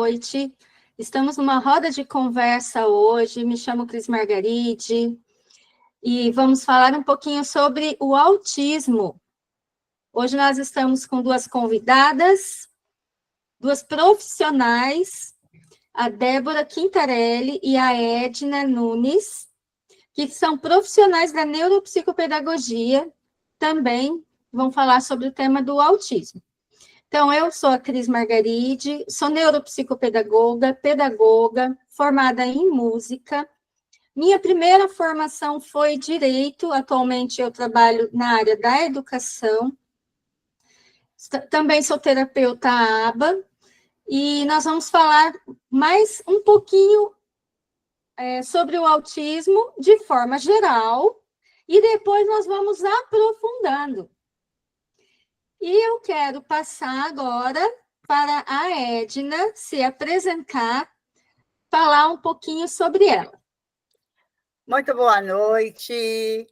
noite. Estamos numa roda de conversa hoje. Me chamo Cris Margaride e vamos falar um pouquinho sobre o autismo. Hoje nós estamos com duas convidadas, duas profissionais, a Débora Quintarelli e a Edna Nunes, que são profissionais da neuropsicopedagogia, também vão falar sobre o tema do autismo. Então, eu sou a Cris Margaride, sou neuropsicopedagoga, pedagoga, formada em música. Minha primeira formação foi Direito, atualmente eu trabalho na área da educação. Também sou terapeuta ABA, e nós vamos falar mais um pouquinho sobre o autismo de forma geral, e depois nós vamos aprofundando. E eu quero passar agora para a Edna se apresentar, falar um pouquinho sobre ela. Muito boa noite,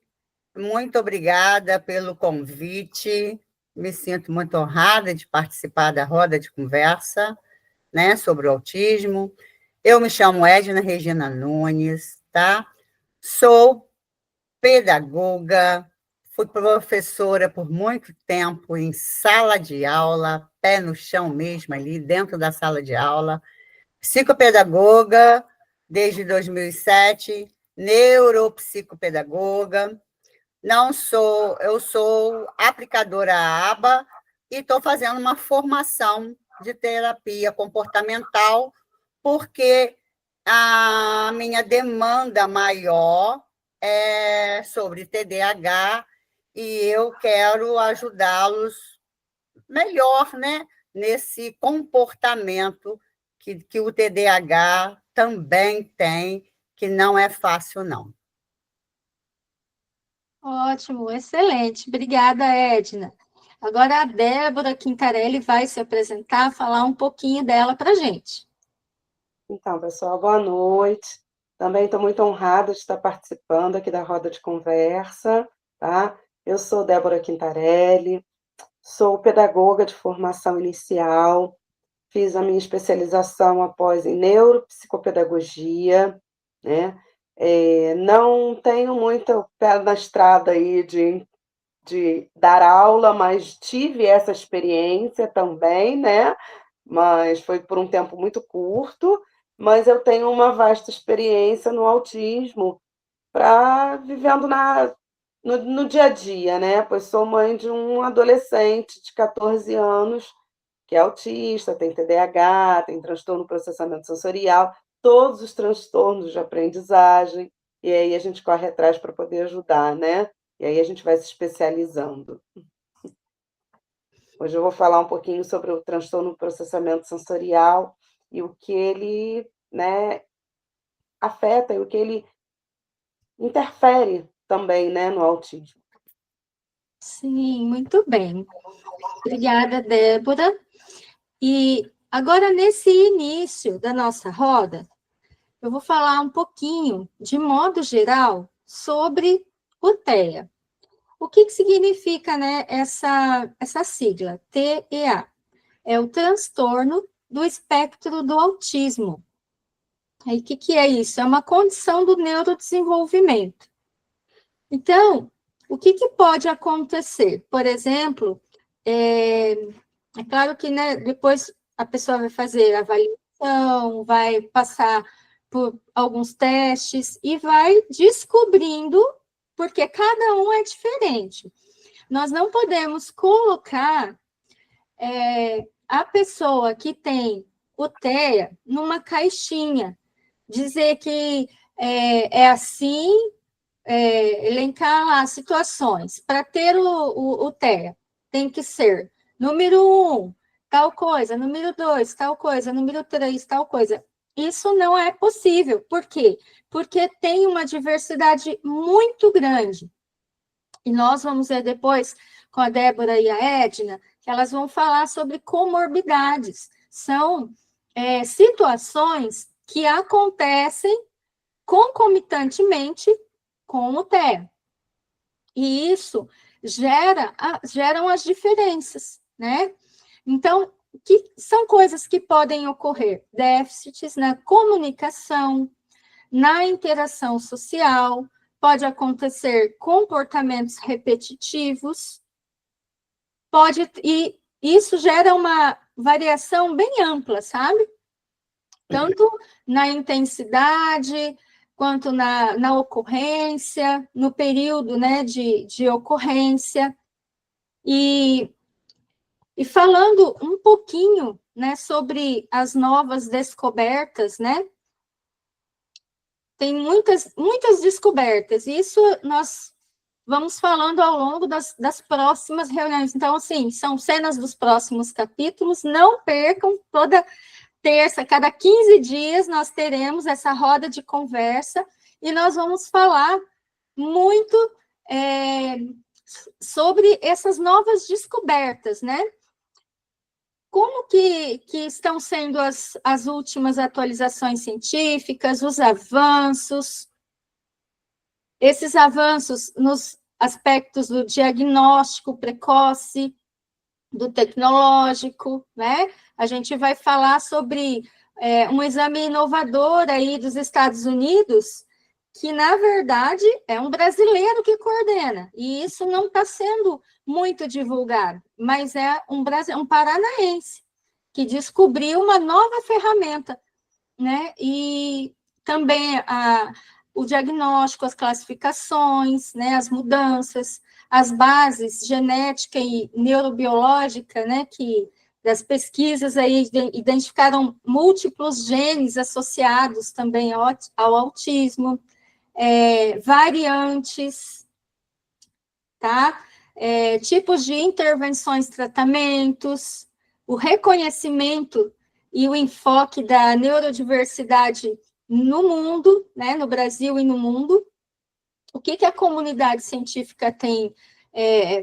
muito obrigada pelo convite. Me sinto muito honrada de participar da roda de conversa, né, sobre o autismo. Eu me chamo Edna Regina Nunes, tá? Sou pedagoga, fui professora por muito tempo em sala de aula, pé no chão mesmo, ali dentro da sala de aula. Psicopedagoga desde 2007, neuropsicopedagoga. Eu sou aplicadora ABA e estou fazendo uma formação de terapia comportamental, porque a minha demanda maior é sobre TDAH e eu quero ajudá-los melhor, né, nesse comportamento que o TDAH também tem, que não é fácil, não. Ótimo, excelente. Obrigada, Edna. Agora a Débora Quintarelli vai se apresentar, falar um pouquinho dela para a gente. Então, pessoal, boa noite. Também estou muito honrada de estar participando aqui da roda de conversa, tá? Eu sou Débora Quintarelli, sou pedagoga de formação inicial, fiz a minha especialização após em neuropsicopedagogia, né? Não tenho muito pé na estrada aí de dar aula, mas tive essa experiência também, né? Mas foi por um tempo muito curto, mas eu tenho uma vasta experiência no autismo para vivendo no dia a dia, né? Pois sou mãe de um adolescente de 14 anos que é autista, tem TDAH, tem transtorno do processamento sensorial, todos os transtornos de aprendizagem, e aí a gente corre atrás para poder ajudar, né? E aí a gente vai se especializando. Hoje eu vou falar um pouquinho sobre o transtorno do processamento sensorial e o que ele, né, afeta e o que ele interfere também, né, no autismo. Sim, muito bem. Obrigada, Débora. E agora, nesse início da nossa roda, eu vou falar um pouquinho, de modo geral, sobre o TEA. O que significa, né, essa sigla, TEA? É o transtorno do espectro do autismo. Aí, o que é isso? É uma condição do neurodesenvolvimento. Então, o que pode acontecer? Por exemplo, é claro que, né, depois a pessoa vai fazer a avaliação, vai passar por alguns testes e vai descobrindo, porque cada um é diferente. Nós não podemos colocar a pessoa que tem o TEA numa caixinha, dizer que é assim, elencar lá situações. Para ter o TEA, tem que ser número 1, tal coisa, número 2, tal coisa, número 3, tal coisa. Isso não é possível. Por quê? Porque tem uma diversidade muito grande. E nós vamos ver depois, com a Débora e a Edna, que elas vão falar sobre comorbidades. São situações que acontecem concomitantemente com o TEA. E isso geram as diferenças, né? Então, que são coisas que podem ocorrer, déficits na comunicação, na interação social, pode acontecer comportamentos repetitivos, e isso gera uma variação bem ampla, sabe? Tanto na intensidade, quanto na ocorrência, no período, né, de ocorrência. E falando um pouquinho, né, sobre as novas descobertas, né? Tem muitas descobertas, e isso nós vamos falando ao longo das próximas reuniões. Então, assim, são cenas dos próximos capítulos, não percam, toda terça, cada 15 dias, nós teremos essa roda de conversa, e nós vamos falar muito sobre essas novas descobertas, né? Como que estão sendo as últimas atualizações científicas, os avanços, esses avanços nos aspectos do diagnóstico precoce, do tecnológico, né? A gente vai falar sobre um exame inovador aí dos Estados Unidos, que, na verdade, é um brasileiro que coordena, e isso não está sendo muito divulgado, mas é um paranaense que descobriu uma nova ferramenta, né? E também o diagnóstico, as classificações, né? As mudanças, as bases genética e neurobiológica, né? Que das pesquisas aí identificaram múltiplos genes associados também ao autismo, variantes, tá? Tipos de intervenções, tratamentos, o reconhecimento e o enfoque da neurodiversidade no mundo, né, no Brasil e no mundo. O que a comunidade científica tem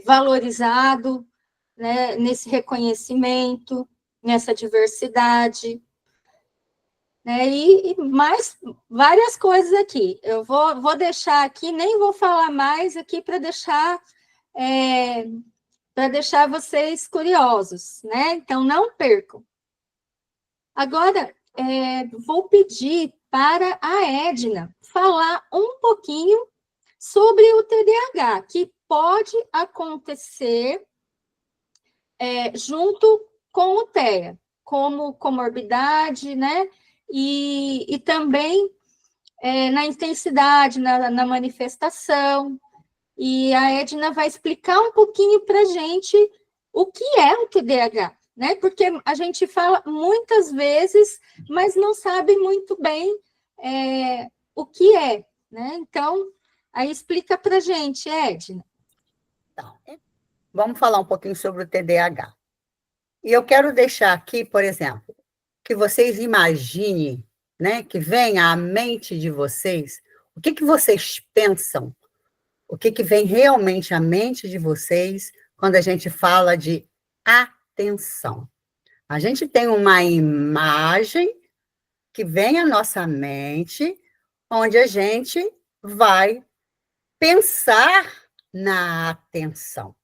valorizado, né, nesse reconhecimento, nessa diversidade, né, e mais várias coisas aqui. Eu vou deixar aqui, nem vou falar mais aqui para deixar vocês curiosos, né? Então, não percam. Agora, vou pedir para a Edna falar um pouquinho sobre o TDAH, que pode acontecer junto com o TEA, como comorbidade, né? E também na intensidade, na manifestação. E a Edna vai explicar um pouquinho para a gente o que é o TDAH, né? Porque a gente fala muitas vezes, mas não sabe muito bem o que é, né? Então, aí explica para a gente, Edna. Então, vamos falar um pouquinho sobre o TDAH. E eu quero deixar aqui, por exemplo, que vocês imaginem, né, que venha à mente de vocês, o que vocês pensam, o que vem realmente à mente de vocês quando a gente fala de atenção. A gente tem uma imagem que vem à nossa mente, onde a gente vai pensar na atenção.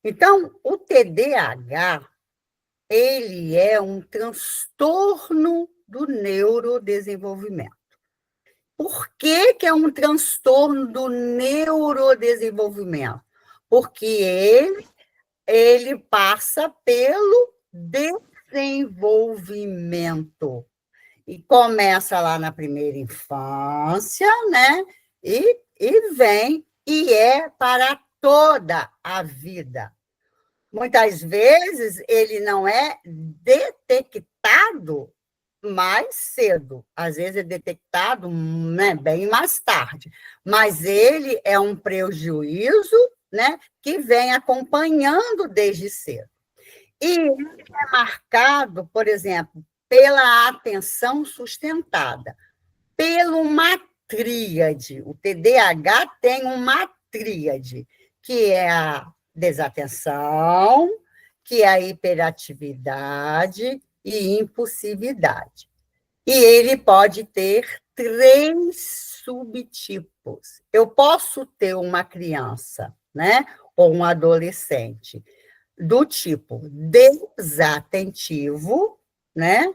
Então, o TDAH, ele é um transtorno do neurodesenvolvimento. Por que é um transtorno do neurodesenvolvimento? Porque ele passa pelo desenvolvimento. E começa lá na primeira infância, né? E vem, e é para toda a vida. Muitas vezes ele não é detectado mais cedo, às vezes é detectado, né, bem mais tarde, mas ele é um prejuízo, né, que vem acompanhando desde cedo. E ele é marcado, por exemplo, pela atenção sustentada, pela uma tríade. O TDAH tem uma tríade, que é a desatenção, que é a hiperatividade e impulsividade. E ele pode ter 3 subtipos. Eu posso ter uma criança, né, ou um adolescente do tipo desatentivo, né?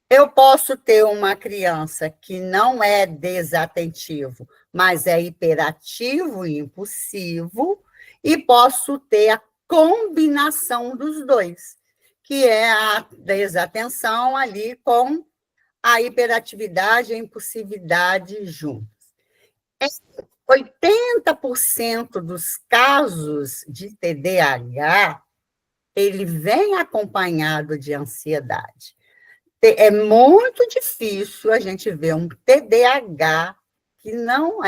Eu posso ter uma criança que não é desatentivo, mas é hiperativo e impulsivo, e posso ter a combinação dos dois, que é a desatenção ali com a hiperatividade e a impulsividade juntos. 80% dos casos de TDAH, ele vem acompanhado de ansiedade. É muito difícil a gente ver um TDAH que não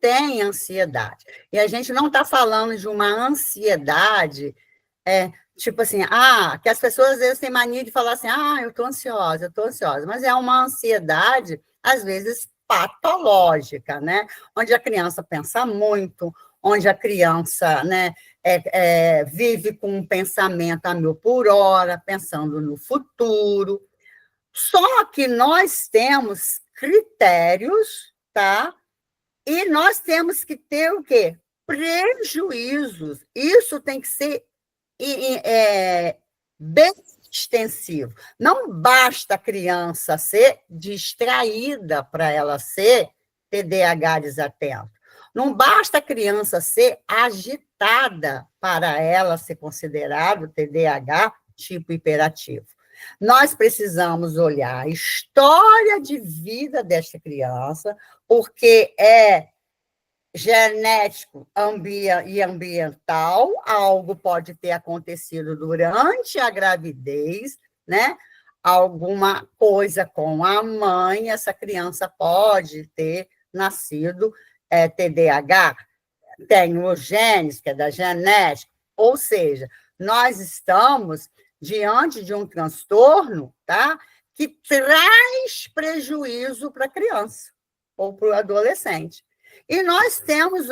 tem ansiedade. E a gente não está falando de uma ansiedade, tipo assim, que as pessoas às vezes têm mania de falar assim, eu estou ansiosa, mas é uma ansiedade, às vezes, patológica, né? Onde a criança pensa muito, onde a criança, né, vive com um pensamento a 1000 por hora, pensando no futuro. Só que nós temos critérios, tá? E nós temos que ter o quê? Prejuízos. Isso tem que ser bem extensivo. Não basta a criança ser distraída para ela ser TDAH desatento. Não basta a criança ser agitada para ela ser considerado TDAH tipo hiperativo. Nós precisamos olhar a história de vida desta criança, porque é genético e ambiental, algo pode ter acontecido durante a gravidez, né? Alguma coisa com a mãe, essa criança pode ter nascido TDAH, tem os genes, que é da genética, ou seja, nós estamos diante de um transtorno, tá? Que traz prejuízo para a criança ou para o adolescente. E nós temos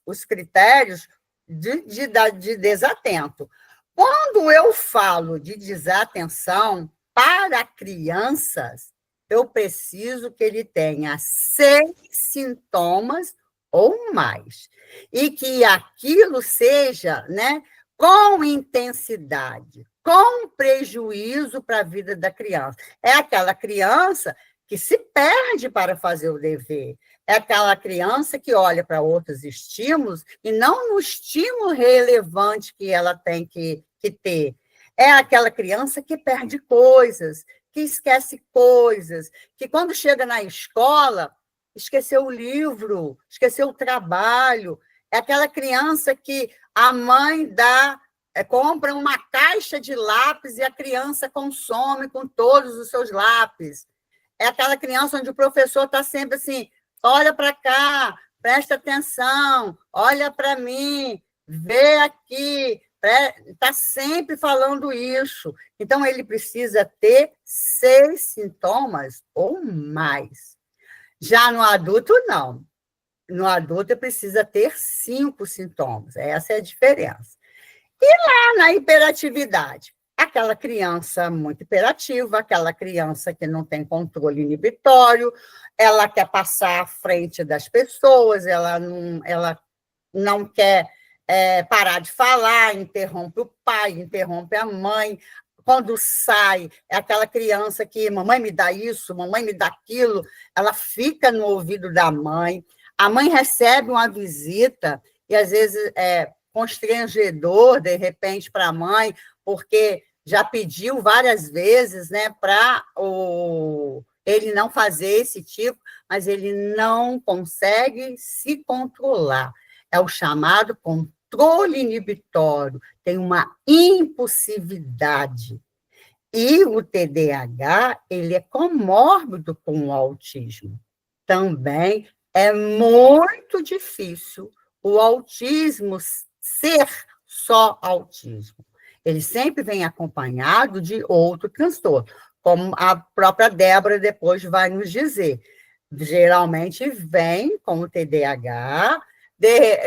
os critérios de desatento. Quando eu falo de desatenção para crianças, eu preciso que ele tenha 6 sintomas ou mais. E que aquilo seja, né, com intensidade, com prejuízo para a vida da criança. É aquela criança que se perde para fazer o dever. É aquela criança que olha para outros estímulos e não no estímulo relevante que ela tem que ter. É aquela criança que perde coisas, que esquece coisas, que quando chega na escola, esqueceu o livro, esqueceu o trabalho. É aquela criança que a mãe compra uma caixa de lápis e a criança consome com todos os seus lápis. É aquela criança onde o professor está sempre assim, olha para cá, presta atenção, olha para mim, vê aqui, está sempre falando isso. Então, ele precisa ter 6 sintomas ou mais. Já no adulto, não. No adulto, precisa ter 5 sintomas. Essa é a diferença. E lá na hiperatividade? Aquela criança muito hiperativa, aquela criança que não tem controle inibitório, ela quer passar à frente das pessoas, ela não quer parar de falar, interrompe o pai, interrompe a mãe. Quando sai, é aquela criança que, mamãe me dá isso, mamãe me dá aquilo, ela fica no ouvido da mãe. A mãe recebe uma visita, e às vezes é constrangedor, de repente, para a mãe, porque já pediu várias vezes, né, para ele não fazer esse tipo, mas ele não consegue se controlar. É o chamado controle inibitório, tem uma impulsividade. E o TDAH, ele é comórbido com o autismo. Também é muito difícil o autismo ser só autismo. Ele sempre vem acompanhado de outro transtorno, como a própria Débora depois vai nos dizer. Geralmente vem com o TDAH,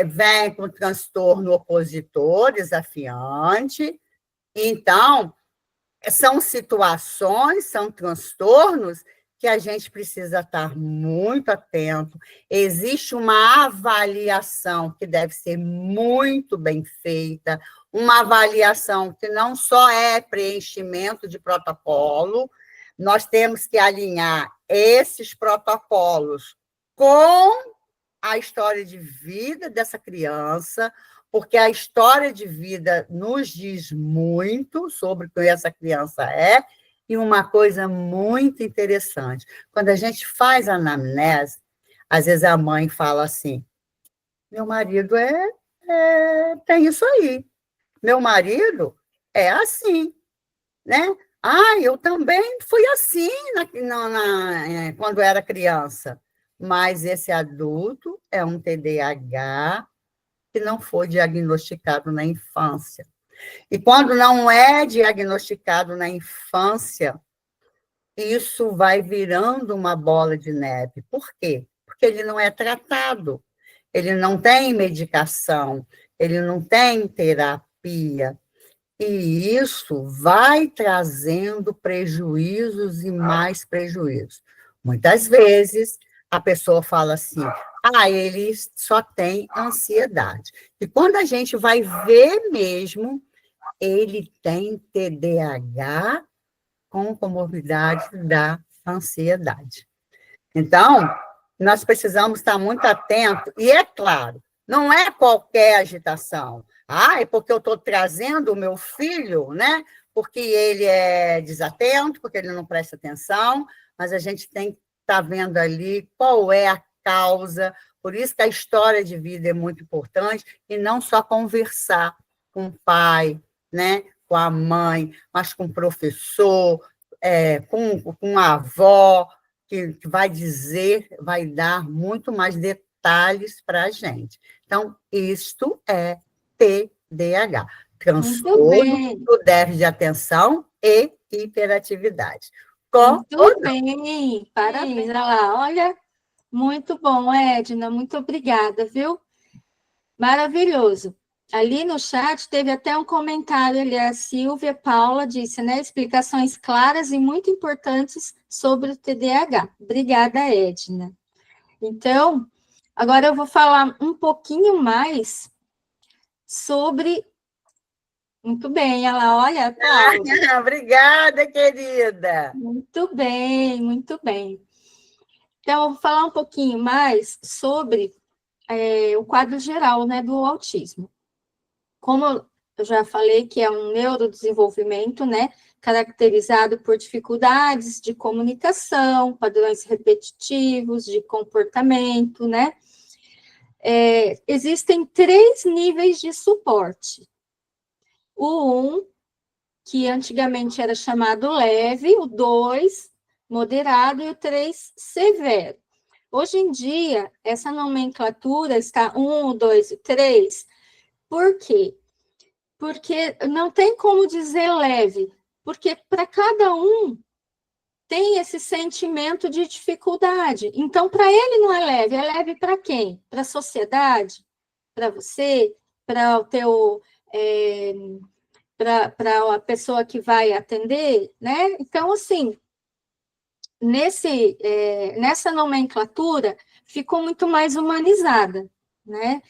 vem com transtorno opositor, desafiante. Então, são situações, são transtornos que a gente precisa estar muito atento. Existe uma avaliação que deve ser muito bem feita, uma avaliação que não só é preenchimento de protocolo, nós temos que alinhar esses protocolos com a história de vida dessa criança, porque a história de vida nos diz muito sobre o que essa criança é, e uma coisa muito interessante, quando a gente faz a anamnese, às vezes a mãe fala assim, meu marido tem isso aí, meu marido é assim, né? Ah, eu também fui assim quando era criança, mas esse adulto é um TDAH que não foi diagnosticado na infância. E quando não é diagnosticado na infância, isso vai virando uma bola de neve. Por quê? Porque ele não é tratado, ele não tem medicação, ele não tem terapia. E isso vai trazendo prejuízos e mais prejuízos. Muitas vezes, a pessoa fala assim, ele só tem ansiedade. E quando a gente vai ver mesmo, ele tem TDAH com comorbidade da ansiedade. Então, nós precisamos estar muito atentos, e é claro, não é qualquer agitação. É porque eu estou trazendo o meu filho, né? Porque ele é desatento, porque ele não presta atenção, mas a gente tem que estar vendo ali qual é a causa, por isso que a história de vida é muito importante, e não só conversar com o pai, né? Com a mãe, mas com o professor, com a avó, que vai dizer, vai dar muito mais detalhes para a gente. Então, isto é TDAH, Muito transtorno bem, do déficit de atenção e hiperatividade. muito bem. Parabéns, olha lá, olha, muito bom, Edna, muito obrigada, viu? Maravilhoso. Ali no chat teve até um comentário ali, a Silvia Paula disse, né? Explicações claras e muito importantes sobre o TDAH. Obrigada, Edna. Então, agora eu vou falar um pouquinho mais sobre. Muito bem, ela olha, aplaude. Obrigada, querida. Muito bem, muito bem. Então, eu vou falar um pouquinho mais sobre o quadro geral, né, do autismo. Como eu já falei que é um neurodesenvolvimento, né, caracterizado por dificuldades de comunicação, padrões repetitivos de comportamento, né? Existem 3 níveis de suporte. O 1, que antigamente era chamado leve, o 2, moderado, e o 3, severo. Hoje em dia, essa nomenclatura está 1, 2 e 3. Por quê? Porque não tem como dizer leve, porque para cada um tem esse sentimento de dificuldade. Então, para ele não é leve para quem? Para a sociedade? Para você? Para o teu... para a pessoa que vai atender, né? Então, assim, nessa nomenclatura, ficou muito mais humanizada, né?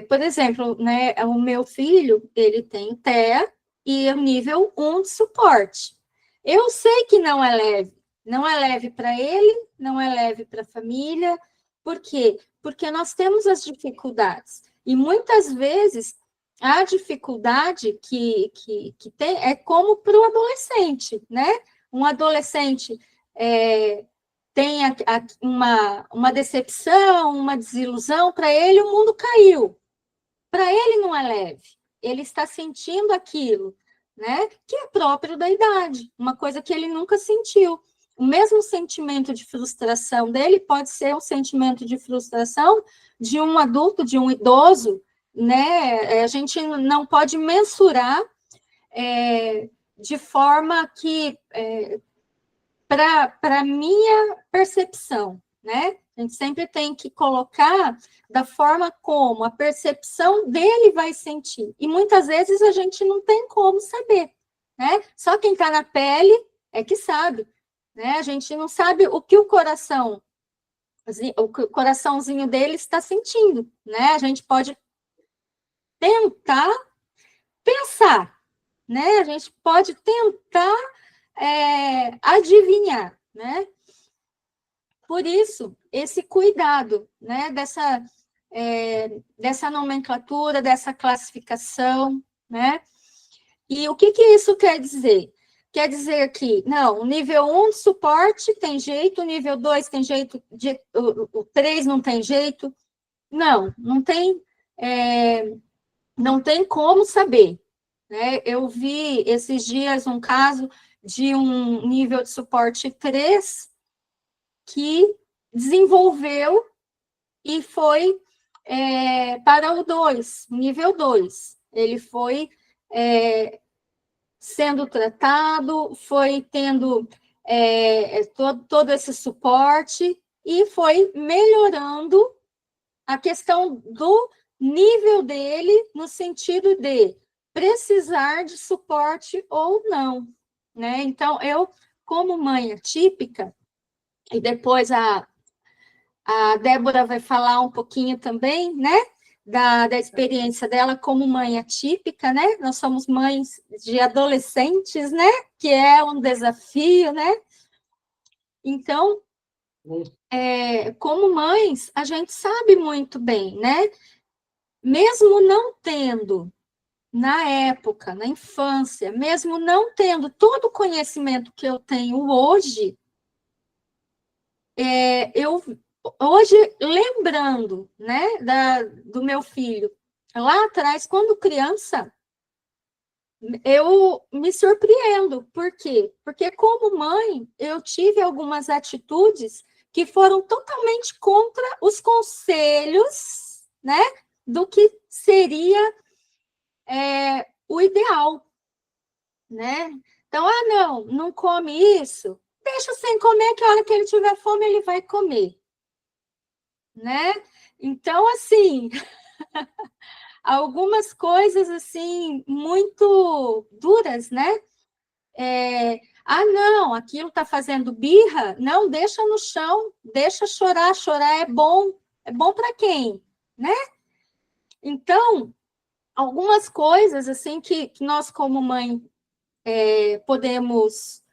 Por exemplo, né, o meu filho, ele tem TEA e é o nível 1 de suporte. Eu sei que não é leve para ele, não é leve para a família. Por quê? Porque nós temos as dificuldades. E muitas vezes a dificuldade que tem é como para o adolescente, né? Um adolescente tem uma decepção, uma desilusão, para ele o mundo caiu. Para ele não é leve. Ele está sentindo aquilo, né? Que é próprio da idade, uma coisa que ele nunca sentiu. O mesmo sentimento de frustração dele pode ser um sentimento de frustração de um adulto, de um idoso, né? A gente não pode mensurar de forma que, para a minha percepção, né? A gente sempre tem que colocar da forma como a percepção dele vai sentir. E muitas vezes a gente não tem como saber, né? Só quem está na pele é que sabe, né? A gente não sabe o que o coraçãozinho dele está sentindo, né? A gente pode tentar pensar, né? A gente pode tentar adivinhar, né? Por isso, esse cuidado, né? Dessa nomenclatura, dessa classificação, né? E o que isso quer dizer? Quer dizer que, não, o nível 1 de suporte tem jeito, o nível 2 tem jeito, o 3 não tem jeito. Não, não tem como saber, né? Eu vi esses dias um caso de um nível de suporte 3 que desenvolveu e foi para o 2, nível 2. Ele foi sendo tratado, foi tendo todo esse suporte e foi melhorando a questão do nível dele, no sentido de precisar de suporte ou não, né? Então, eu, como mãe atípica, e depois a Débora vai falar um pouquinho também, né? Da experiência dela como mãe atípica, né? Nós somos mães de adolescentes, né? Que é um desafio, né? Então, como mães, a gente sabe muito bem, né? Mesmo não tendo, na época, na infância, mesmo não tendo todo o conhecimento que eu tenho hoje, eu hoje, lembrando, né, do meu filho, lá atrás, quando criança, eu me surpreendo. Por quê? Porque, como mãe, eu tive algumas atitudes que foram totalmente contra os conselhos, né, do que seria o ideal, né? Então, não come isso, deixa sem comer, que a hora que ele tiver fome, ele vai comer, né? Então, assim, algumas coisas, assim, muito duras, né? Não, aquilo está fazendo birra, não, deixa no chão, deixa chorar, chorar é bom para quem, né? Então, algumas coisas, assim, que nós, como mãe, podemos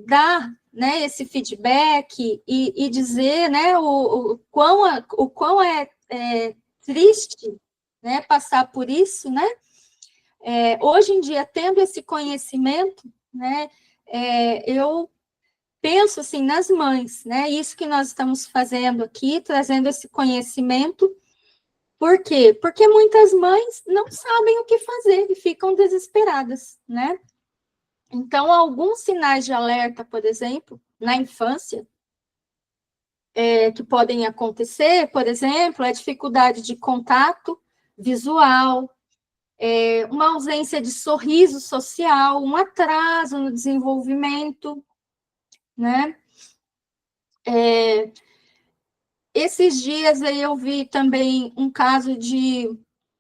dar, né, esse feedback e dizer, né, o quão é triste, né, passar por isso, né? Hoje em dia, tendo esse conhecimento, né, eu penso assim nas mães, né? Isso que nós estamos fazendo aqui, trazendo esse conhecimento. Por quê? Porque muitas mães não sabem o que fazer e ficam desesperadas, né? Então, alguns sinais de alerta, por exemplo, na infância, que podem acontecer, por exemplo, é dificuldade de contato visual, uma ausência de sorriso social, um atraso no desenvolvimento, né? Esses dias aí eu vi também um caso de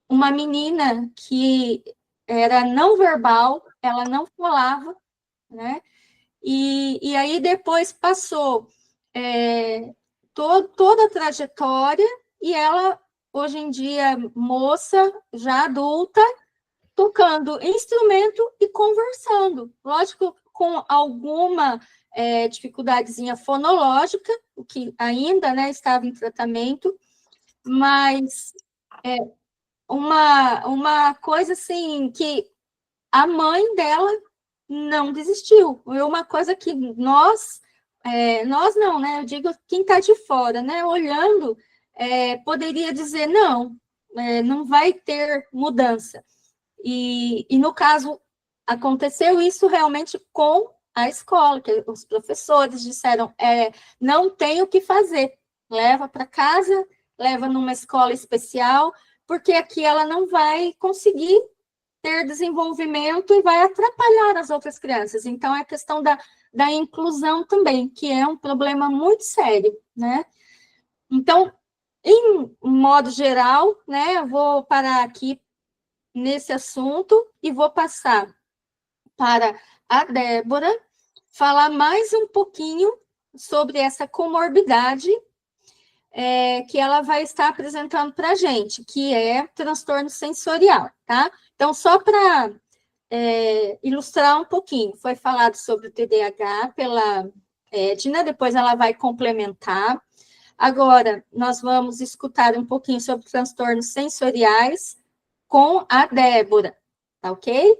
uma menina que era não verbal, ela não falava, né? E aí depois passou toda a trajetória e ela, hoje em dia, moça, já adulta, tocando instrumento e conversando. Lógico, com alguma dificuldadezinha fonológica, o que ainda, né, estava em tratamento, mas uma coisa assim que a mãe dela não desistiu. É uma coisa que nós não, né? Eu digo quem está de fora, né? Olhando, poderia dizer não, não vai ter mudança. E no caso, aconteceu isso realmente com a escola, que os professores disseram, não tem o que fazer, leva para casa, leva numa escola especial, porque aqui ela não vai conseguir ter desenvolvimento e vai atrapalhar as outras crianças. Então, é a questão da inclusão também, que é um problema muito sério, né? Então, em modo geral, né, eu vou parar aqui nesse assunto e vou passar para a Débora falar mais um pouquinho sobre essa comorbidade que ela vai estar apresentando para a gente, que é transtorno sensorial, tá? Então, só para ilustrar um pouquinho, foi falado sobre o TDAH pela Edna, depois ela vai complementar. Agora, nós vamos escutar um pouquinho sobre transtornos sensoriais com a Débora, tá ok?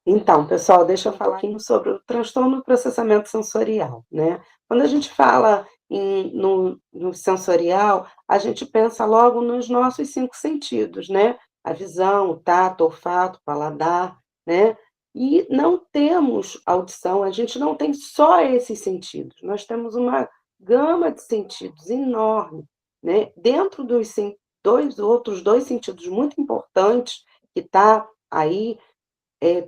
Então, pessoal, deixa eu falar aqui sobre o transtorno do processamento sensorial, né? Quando a gente fala no sensorial, a gente pensa logo nos nossos 5 sentidos, né? A visão, o tato, o olfato, o paladar, né? E não temos audição, a gente não tem só esses sentidos, nós temos uma gama de sentidos enorme, né? Dentro dos outros dois sentidos muito importantes que está aí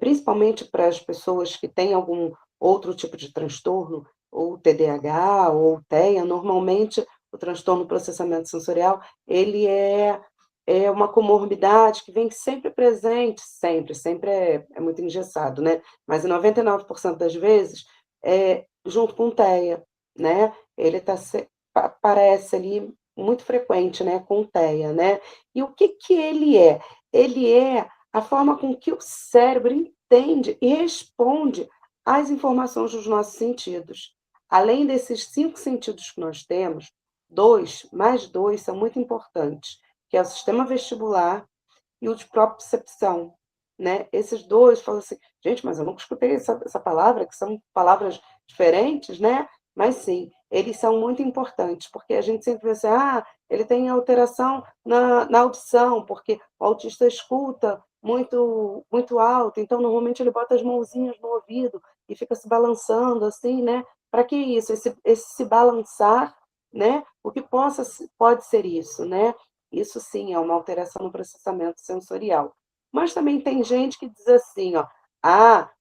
principalmente para as pessoas que têm algum outro tipo de transtorno, ou TDAH, ou TEA, normalmente o transtorno do processamento sensorial, ele é uma comorbidade que vem sempre presente, sempre é muito engessado, né? Mas em 99% das vezes, junto com o TEA, né? Ele aparece ali muito frequente, né? Com o TEA, né? E o que que ele é? Ele é a forma com que o cérebro entende e responde às informações dos nossos sentidos. Além desses 5 sentidos que nós temos, mais dois são muito importantes, que é o sistema vestibular e o de propriocepção, né? Esses dois, falam assim, gente, mas eu nunca escutei essa palavra, que são palavras diferentes, né? Mas sim, eles são muito importantes, porque a gente sempre vê assim, ele tem alteração na audição, porque o autista escuta muito alto, então normalmente ele bota as mãozinhas no ouvido e fica se balançando assim, né? Para que isso? Esse se balançar, né? O que pode ser isso, né? Isso sim é uma alteração no processamento sensorial. Mas também tem gente que diz assim, ó,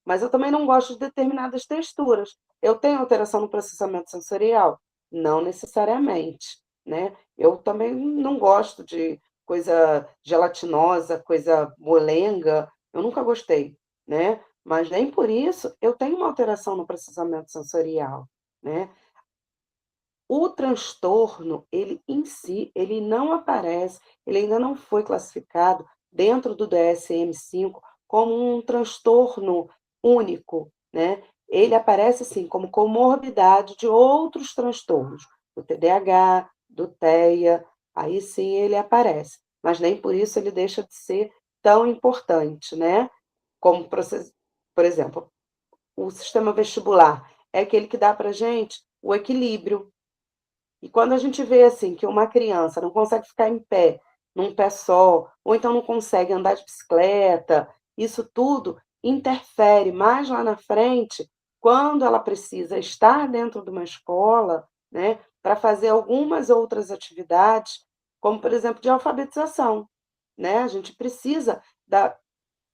mas eu também não gosto de determinadas texturas. Eu tenho alteração no processamento sensorial? Não necessariamente, né? Eu também não gosto de coisa gelatinosa, coisa molenga, eu nunca gostei, né? Mas nem por isso eu tenho uma alteração no processamento sensorial, né? O transtorno, ele em si, ele não aparece, ele ainda não foi classificado dentro do DSM-5 como um transtorno único, né? Ele aparece, assim, como comorbidade de outros transtornos, do TDAH, do TEA, aí sim ele aparece, mas nem por isso ele deixa de ser tão importante, né? Como, por exemplo, o sistema vestibular é aquele que dá para gente o equilíbrio, e quando a gente vê assim que uma criança não consegue ficar em pé, num pé só, ou então não consegue andar de bicicleta, isso tudo interfere mais lá na frente, quando ela precisa estar dentro de uma escola, né, para fazer algumas outras atividades, como por exemplo de alfabetização, né? A gente precisa da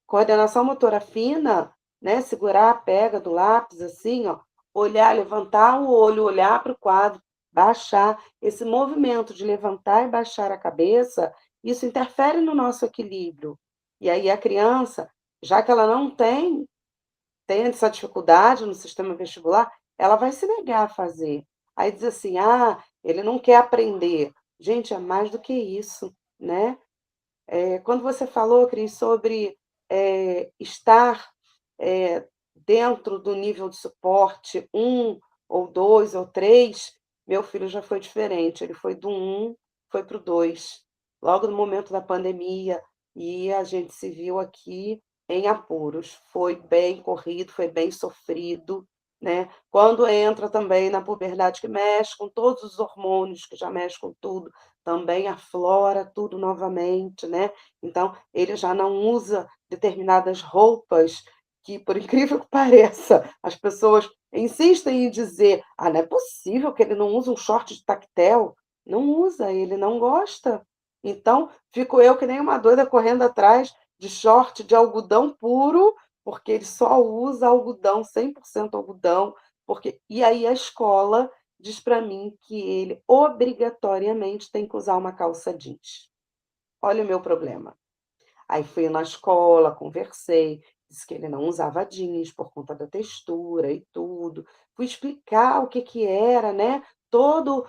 coordenação motora fina, né, segurar a pega do lápis assim, ó, olhar, levantar o olho, olhar para o quadro, baixar. Esse movimento de levantar e baixar a cabeça, isso interfere no nosso equilíbrio. E aí a criança, já que ela não tem essa dificuldade no sistema vestibular, ela vai se negar a fazer. Aí diz assim: ele não quer aprender. Gente, é mais do que isso, né? Quando você falou, Cris, sobre estar dentro do nível de suporte 1, ou 2, ou 3, meu filho já foi diferente. Ele foi do 1, foi para o 2, logo no momento da pandemia, e a gente se viu aqui em apuros. Foi bem corrido, foi bem sofrido, né? Quando entra também na puberdade, que mexe com todos os hormônios, que já mexe com tudo, também aflora tudo novamente, né? Então, ele já não usa determinadas roupas que, por incrível que pareça, as pessoas insistem em dizer: não é possível que ele não use um short de tactel. Não usa, ele não gosta. Então, fico eu que nem uma doida correndo atrás de short de algodão puro, porque ele só usa algodão, 100% algodão, e aí a escola diz para mim que ele obrigatoriamente tem que usar uma calça jeans. Olha o meu problema. Aí fui na escola, conversei, disse que ele não usava jeans por conta da textura e tudo. Fui explicar o que que era, né? todo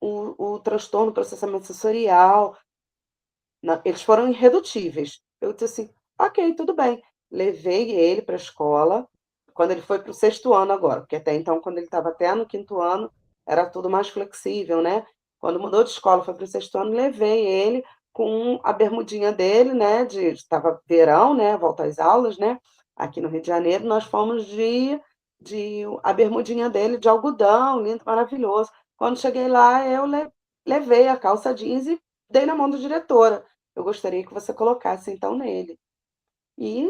o transtorno do processamento sensorial, eles foram irredutíveis. Eu disse assim, ok, tudo bem. Levei ele para a escola, quando ele foi para o 6º ano agora, porque até então, quando ele estava até no 5º ano, era tudo mais flexível, né? Quando mudou de escola, foi para o 6º ano, levei ele com a bermudinha dele, né? Estava verão, né? Volta às aulas, né? Aqui no Rio de Janeiro, nós fomos de a bermudinha dele de algodão, lindo, maravilhoso. Quando cheguei lá, eu levei a calça jeans e dei na mão da diretora. Eu gostaria que você colocasse então nele. E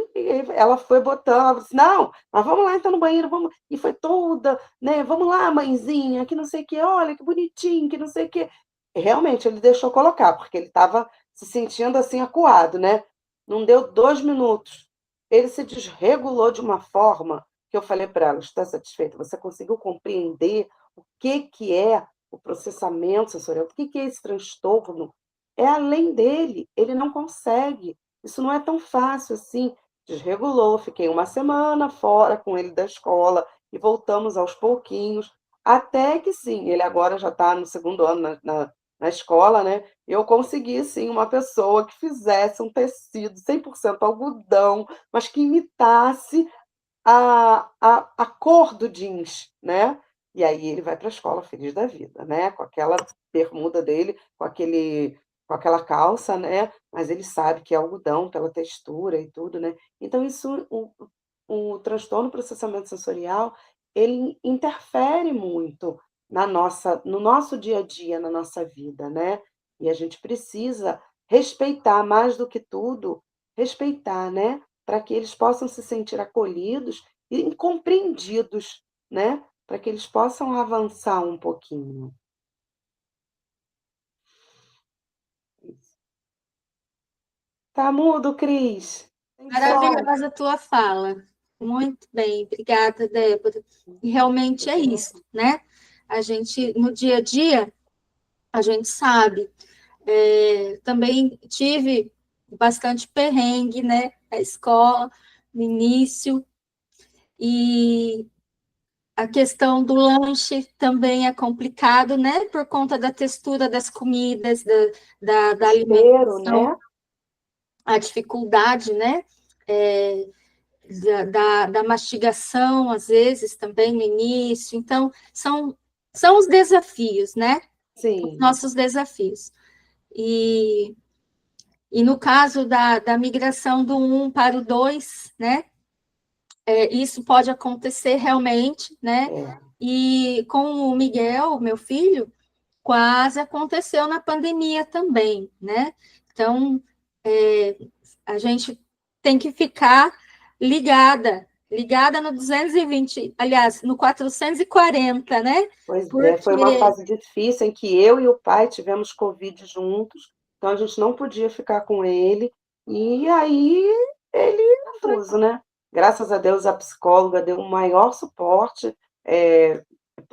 ela foi botando, ela disse, não, mas vamos lá então no banheiro, vamos. E foi toda, né? Vamos lá, mãezinha, que não sei o que, olha que bonitinho, que não sei o que. Realmente, ele deixou colocar, porque ele estava se sentindo assim acuado, né? Não deu 2 minutos. Ele se desregulou de uma forma que eu falei para ela, está satisfeita? Você conseguiu compreender o que é o processamento sensorial? O que é esse transtorno? É além dele, ele não consegue. Isso não é tão fácil assim. Desregulou, fiquei uma semana fora com ele da escola e voltamos aos pouquinhos, até que sim, ele agora já está no 2º ano na escola, né? Eu consegui sim uma pessoa que fizesse um tecido 100% algodão, mas que imitasse a cor do jeans, né? E aí ele vai para a escola feliz da vida, né? Com aquela bermuda dele, com aquela calça, né? Mas ele sabe que é algodão pela textura e tudo, né? Então isso, o transtorno do processamento sensorial, ele interfere muito no nosso dia a dia, na nossa vida, né? E a gente precisa respeitar mais do que tudo, respeitar, né? Para que eles possam se sentir acolhidos e compreendidos, né? Para que eles possam avançar um pouquinho. Tá mudo, Cris? Tem som? Maravilhosa a tua fala. Muito bem, obrigada, Débora. E realmente é isso, né? A gente, no dia a dia, a gente sabe. Também tive bastante perrengue, né? Na escola, no início, e a questão do lanche também é complicado, né? Por conta da textura das comidas, da Cheiro, alimentação, né? a dificuldade, né? É, da mastigação, às vezes, também no início. Então, são os desafios, né? Os Sim, nossos desafios. E no caso da migração do 1 para o 2, né? Isso pode acontecer realmente, né? é. E com o Miguel, meu filho, quase aconteceu na pandemia também, né? Então, a gente tem que ficar ligada no 220, aliás, no 440, né? Pois é, foi uma Porque, fase difícil em que eu e o pai tivemos Covid juntos, então a gente não podia ficar com ele, e aí ele é confuso, né? Graças a Deus a psicóloga deu um maior suporte,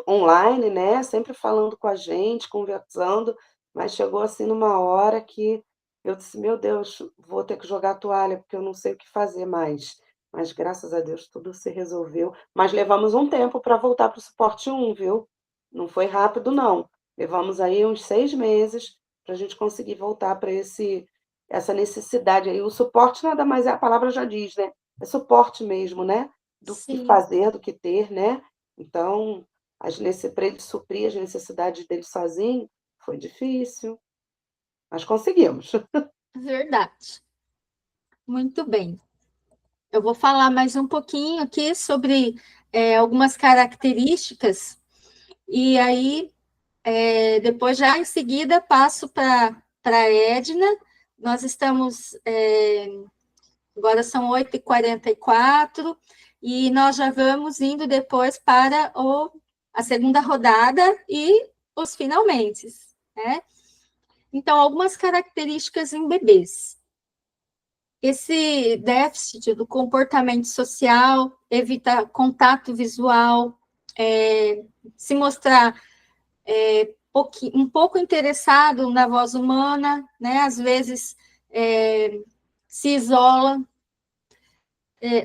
online, né? Sempre falando com a gente, conversando, mas chegou assim numa hora que eu disse, meu Deus, vou ter que jogar a toalha, porque eu não sei o que fazer mais. Mas graças a Deus tudo se resolveu. Mas levamos um tempo para voltar para o suporte 1, viu? Não foi rápido, não. Levamos aí uns 6 meses para a gente conseguir voltar para essa necessidade aí. O suporte nada mais é, a palavra já diz, né? É suporte mesmo, né? Do que sim, fazer, do que ter, né? Então, para ele suprir as necessidades dele sozinho, foi difícil, mas conseguimos. verdade. Muito bem. Eu vou falar mais um pouquinho aqui sobre algumas características, e aí, depois, já em seguida, passo para a Edna. Nós estamos, agora são 8h44, e nós já vamos indo depois para a segunda rodada e os finalmente, né? Então, algumas características em bebês. Esse déficit do comportamento social, evitar contato visual, se mostrar um pouco interessado na voz humana, né? Às vezes se isola,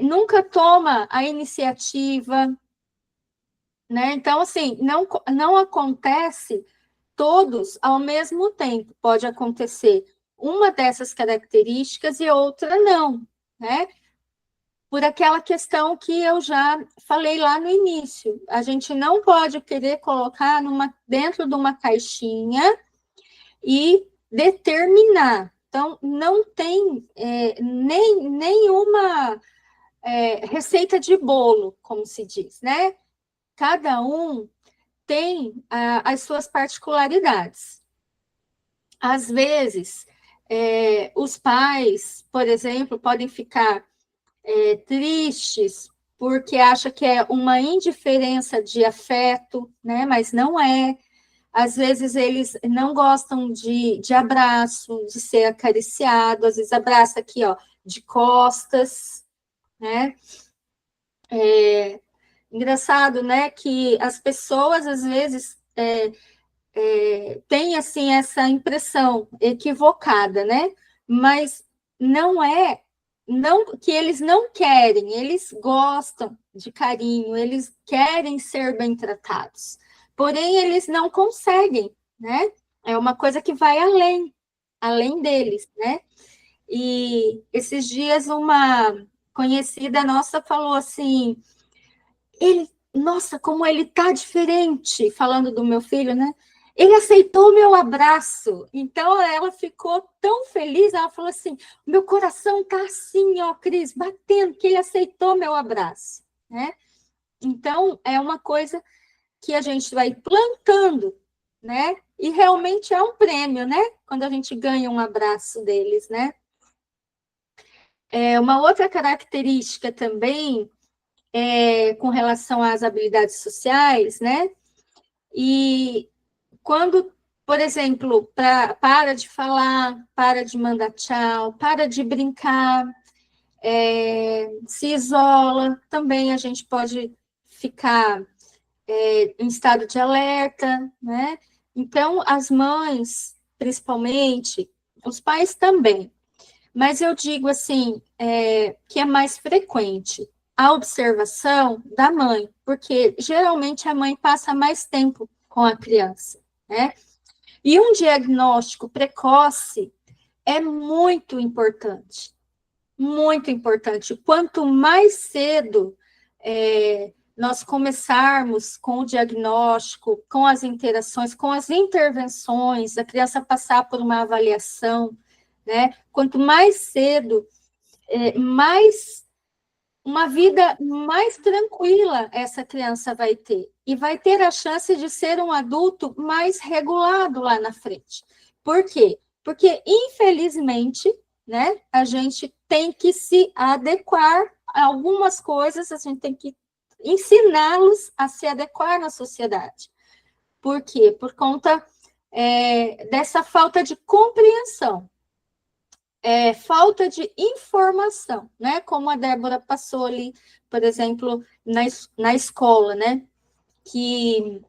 nunca toma a iniciativa, né? Então, assim, não acontece todos ao mesmo tempo. Pode acontecer uma dessas características e outra não, né? Por aquela questão que eu já falei lá no início. A gente não pode querer colocar dentro de uma caixinha e determinar. Então, não tem nenhuma receita de bolo, como se diz, né? Cada um tem as suas particularidades. Às vezes, os pais, por exemplo, podem ficar tristes porque acha que é uma indiferença de afeto, né? Mas não é. Às vezes eles não gostam de abraço, de ser acariciado, às vezes abraça aqui, ó, de costas, né? Engraçado, né, que as pessoas às vezes têm assim essa impressão equivocada, né? Mas não que eles não querem, eles gostam de carinho, eles querem ser bem tratados. Porém, eles não conseguem, né? É uma coisa que vai além deles, né? E esses dias uma conhecida nossa falou assim, nossa, como ele tá diferente, falando do meu filho, né? Ele aceitou o meu abraço. Então ela ficou tão feliz, ela falou assim: meu coração tá assim, ó, Cris, batendo, que ele aceitou meu abraço, né? Então é uma coisa que a gente vai plantando, né? E realmente é um prêmio, né? Quando a gente ganha um abraço deles, né? Uma outra característica também com relação às habilidades sociais, né? E quando, por exemplo, para de falar, para de mandar tchau, para de brincar, se isola, também a gente pode ficar em estado de alerta, né? Então, as mães, principalmente, os pais também, mas eu digo assim, que é mais frequente a observação da mãe, porque geralmente a mãe passa mais tempo com a criança, né? E um diagnóstico precoce é muito importante, muito importante. Quanto mais cedo nós começarmos com o diagnóstico, com as interações, com as intervenções, a criança passar por uma avaliação, né? Quanto mais cedo, mais uma vida mais tranquila essa criança vai ter. E vai ter a chance de ser um adulto mais regulado lá na frente. Por quê? Porque, infelizmente, né, a gente tem que se adequar a algumas coisas, a gente tem que ensiná-los a se adequar na sociedade. Por quê? Por conta dessa falta de compreensão. Falta de informação, né? Como a Débora passou ali, por exemplo, na escola, né? Que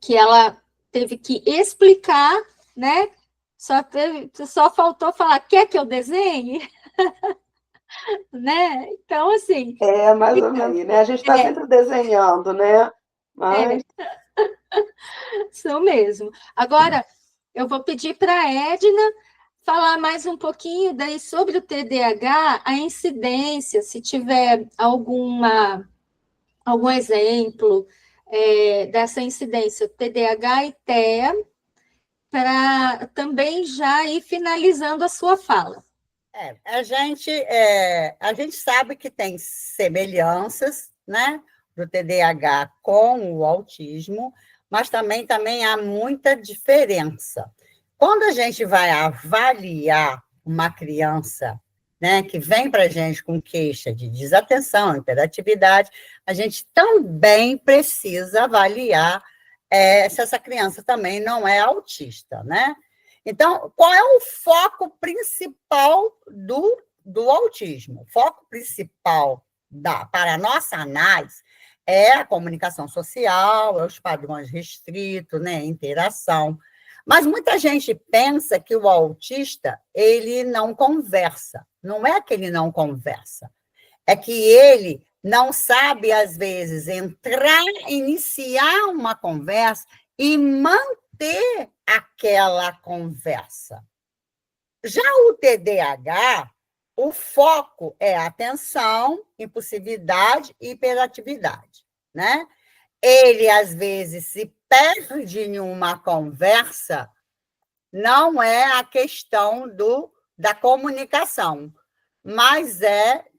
ela teve que explicar, né? Só faltou falar, quer que eu desenhe? Né? Então, assim... Mais ou menos, né? A gente está sempre desenhando, né? Mas... Isso mesmo. Agora, eu vou pedir para a Edna falar mais um pouquinho daí sobre o TDAH, a incidência, se tiver algum exemplo dessa incidência, TDAH e TEA, para também já ir finalizando a sua fala. A gente sabe que tem semelhanças, né, do TDAH com o autismo, mas também há muita diferença. Quando a gente vai avaliar uma criança, né, que vem para a gente com queixa de desatenção, hiperatividade, a gente também precisa avaliar se essa criança também não é autista, né? Então, qual é o foco principal do autismo? O foco principal para a nossa análise é a comunicação social, é os padrões restritos, né, interação. Mas muita gente pensa que o autista, ele não conversa. Não é que ele não conversa, É que ele não sabe, às vezes, entrar, iniciar uma conversa e manter aquela conversa. Já o TDAH, o foco é atenção, impulsividade e hiperatividade, né? Ele, às vezes, se perde em uma conversa, não é a questão da comunicação, mas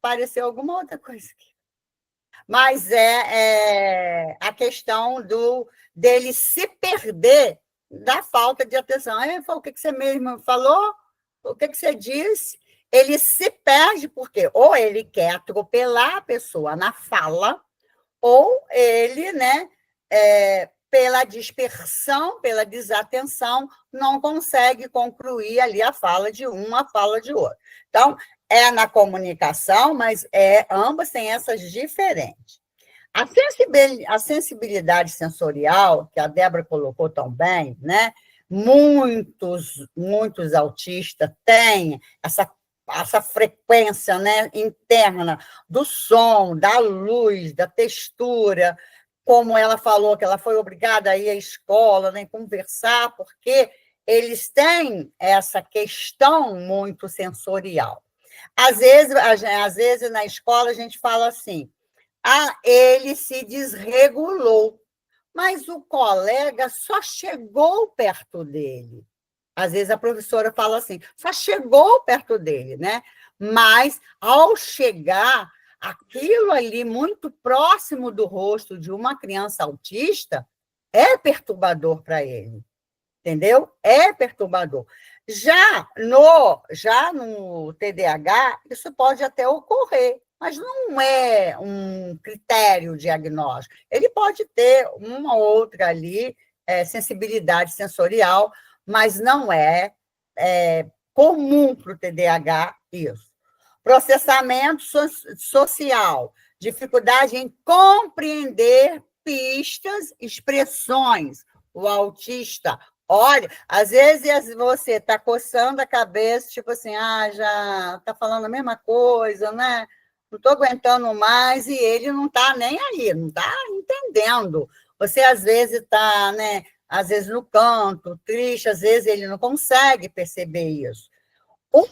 pareceu alguma outra coisa aqui. Mas a questão dele se perder da falta de atenção. Aí, o que você mesmo falou? O que você disse? Ele se perde porque ou ele quer atropelar a pessoa na fala, ou ele, né, pela dispersão, pela desatenção, não consegue concluir ali a fala de um, a fala de outro. Então, é na comunicação, mas ambas têm essas diferentes. A sensibilidade sensorial, que a Débora colocou tão bem, né? Muitos autistas têm essa frequência, né, interna do som, da luz, da textura, como ela falou, que ela foi obrigada a ir à escola, né, conversar, porque eles têm essa questão muito sensorial. Às vezes na escola, a gente fala assim, ele se desregulou, mas o colega só chegou perto dele. Às vezes a professora fala assim, só chegou perto dele, né? Mas, ao chegar, aquilo ali muito próximo do rosto de uma criança autista é perturbador para ele, entendeu? É perturbador. Já no TDAH, isso pode até ocorrer, mas não é um critério diagnóstico. Ele pode ter uma ou outra ali, sensibilidade sensorial, mas não é comum para o TDAH isso. Processamento social, dificuldade em compreender pistas, expressões. O autista, olha, às vezes você está coçando a cabeça, tipo assim, já está falando a mesma coisa, né? Não estou aguentando mais, e ele não está nem aí, não está entendendo. Você, às vezes, está, né? Às vezes no canto, triste, às vezes ele não consegue perceber isso. O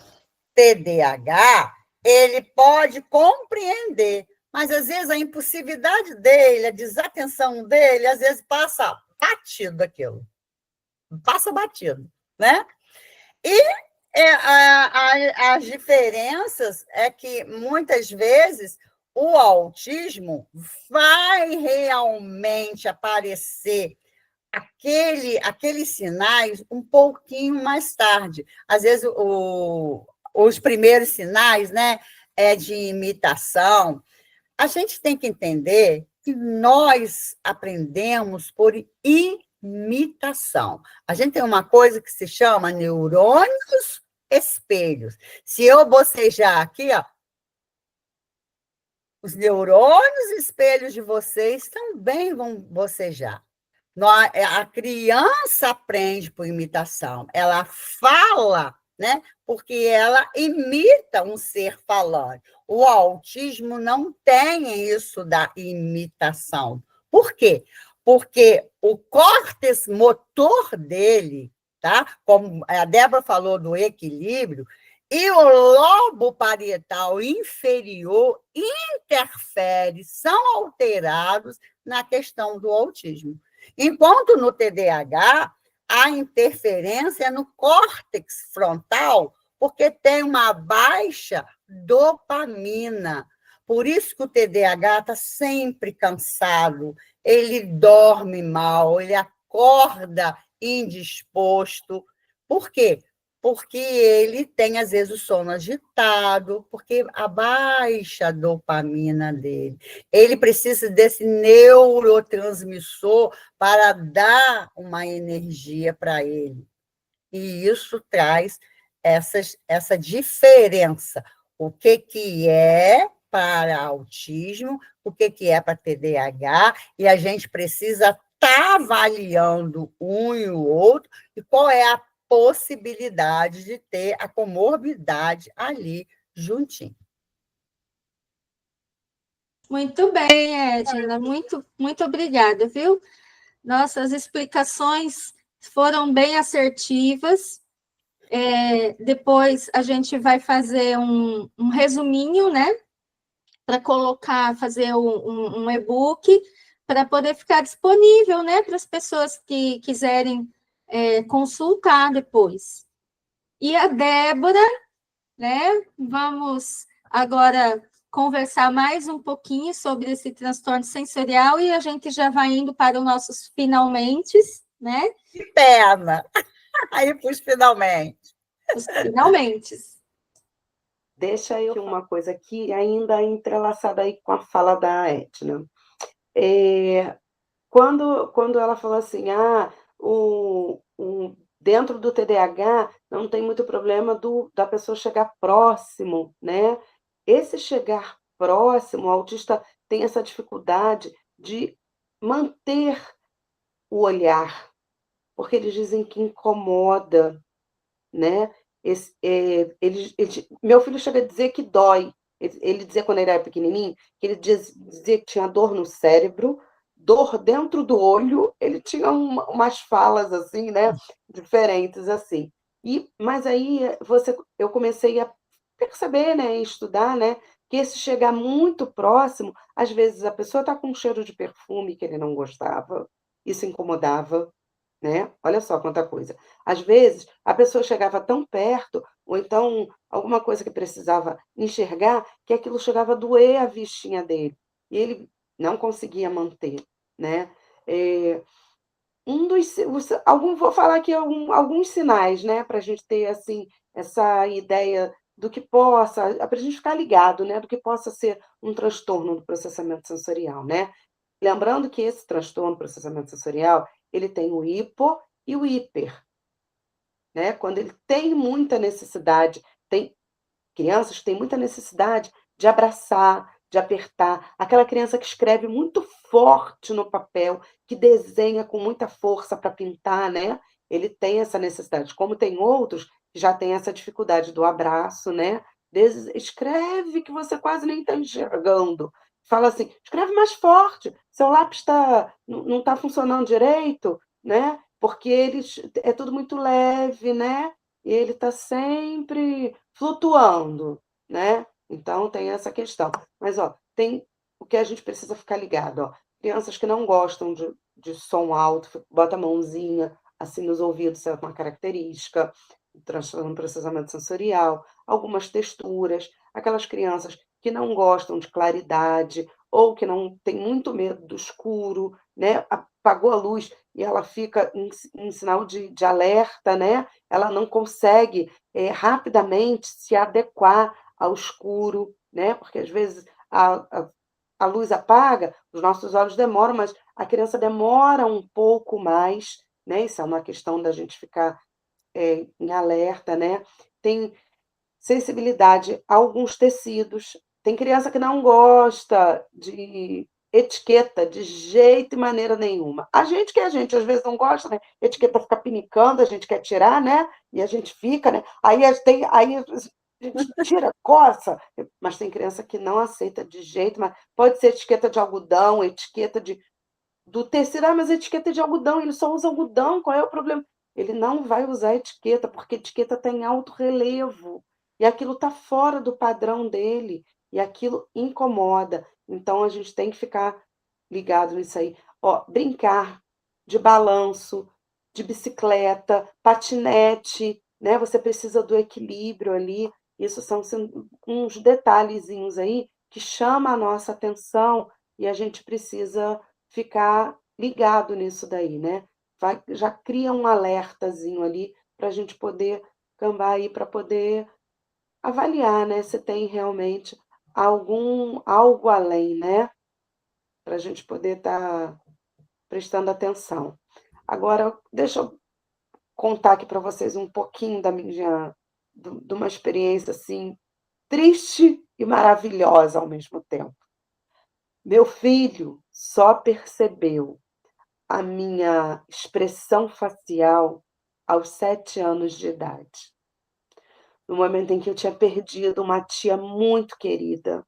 TDAH, ele pode compreender, mas às vezes a impulsividade dele, a desatenção dele, às vezes passa batido aquilo. Passa batido, né? E as diferenças é que, muitas vezes, o autismo vai realmente aparecer aqueles sinais um pouquinho mais tarde. Às vezes, os primeiros sinais, né, de imitação. A gente tem que entender que nós aprendemos por imitação. A gente tem uma coisa que se chama neurônios espelhos. Se eu bocejar aqui, ó, os neurônios espelhos de vocês também vão bocejar. A criança aprende por imitação, ela fala, né? Porque ela imita um ser falante. O autismo não tem isso da imitação. Por quê? Porque o córtex motor dele, tá? Como a Débora falou do equilíbrio, e o lobo parietal inferior interfere, são alterados na questão do autismo. Enquanto no TDAH, a interferência é no córtex frontal, porque tem uma baixa dopamina. Por isso que o TDAH está sempre cansado, ele dorme mal, ele acorda indisposto. Por quê? Porque ele tem, às vezes, o sono agitado, porque abaixa a dopamina dele. Ele precisa desse neurotransmissor para dar uma energia para ele. E isso traz essa diferença. O que é para autismo, o que é para TDAH, e a gente precisa estar avaliando um e o outro, e qual é a possibilidade de ter a comorbidade ali juntinho. Muito bem, Edna, muito obrigada, viu? Nossas explicações foram bem assertivas. Depois a gente vai fazer um resuminho, né? Para fazer um e-book para poder ficar disponível, né? Para as pessoas que quiserem consultar depois. E a Débora, né? Vamos agora conversar mais um pouquinho sobre esse transtorno sensorial e a gente já vai indo para os nossos finalmente, né? Que pena! Aí, pus finalmente. Os finalmente. Deixa eu uma coisa aqui, ainda entrelaçada aí com a fala da Edna. Quando ela falou assim, dentro do TDAH não tem muito problema da pessoa chegar próximo, né? Esse chegar próximo, o autista tem essa dificuldade de manter o olhar, porque eles dizem que incomoda, né? Meu filho chega a dizer que dói. Ele dizia quando ele era pequenininho que ele dizia que tinha dor no cérebro, dor dentro do olho. Ele tinha umas falas assim, né? Diferentes assim. Mas aí eu comecei a perceber, né? Estudar, né? Que esse chegar muito próximo, às vezes a pessoa está com um cheiro de perfume que ele não gostava, isso incomodava, né? Olha só quanta coisa. Às vezes, a pessoa chegava tão perto, ou então alguma coisa que precisava enxergar, que aquilo chegava a doer a vistinha dele. E ele não conseguia manter, né? É, vou falar aqui alguns sinais, né, para a gente ter assim essa ideia do que possa, para a gente ficar ligado, né, do que possa ser um transtorno do processamento sensorial, né? Lembrando que esse transtorno do processamento sensorial, ele tem o hipo e o hiper, né? Quando ele tem muita necessidade, tem crianças que têm muita necessidade de abraçar, de apertar, aquela criança que escreve muito forte no papel, que desenha com muita força para pintar, né? Ele tem essa necessidade. Como tem outros que já têm essa dificuldade do abraço, né? Escreve que você quase nem está enxergando. Fala assim, escreve mais forte, seu lápis não está funcionando direito, né? Porque é tudo muito leve, né? E ele está sempre flutuando, né? Então tem essa questão. Mas ó, tem o que a gente precisa ficar ligado, ó. Crianças que não gostam de som alto, bota a mãozinha assim nos ouvidos, isso é uma característica, transtorno do processamento sensorial, algumas texturas, aquelas crianças que não gostam de claridade ou que não tem muito medo do escuro, né? Apagou a luz e ela fica em sinal de alerta, né? Ela não consegue rapidamente se adequar ao escuro, né? Porque às vezes a luz apaga, os nossos olhos demoram, mas a criança demora um pouco mais, né? Isso é uma questão da gente ficar em alerta, né? Tem sensibilidade a alguns tecidos. Tem criança que não gosta de etiqueta de jeito e maneira nenhuma. A gente às vezes não gosta, né? Etiqueta fica pinicando, a gente quer tirar, né? E a gente fica, né? Aí a gente tira, coça, mas tem criança que não aceita de jeito, mas pode ser etiqueta de algodão, etiqueta do tecido, mas etiqueta de algodão, ele só usa algodão, qual é o problema? Ele não vai usar etiqueta, porque etiqueta tem alto relevo, e aquilo está fora do padrão dele, e aquilo incomoda. Então, a gente tem que ficar ligado nisso aí. Ó, brincar de balanço, de bicicleta, patinete, né? Você precisa do equilíbrio ali. Isso são uns detalhezinhos aí que chamam a nossa atenção e a gente precisa ficar ligado nisso daí, né? Já cria um alertazinho ali para a gente poder cambar aí, para poder avaliar, né? Se tem realmente algo além, né? Para a gente poder estar prestando atenção. Agora, deixa eu contar aqui para vocês um pouquinho de uma experiência assim triste e maravilhosa ao mesmo tempo. Meu filho só percebeu a minha expressão facial aos 7 anos de idade, no momento em que eu tinha perdido uma tia muito querida.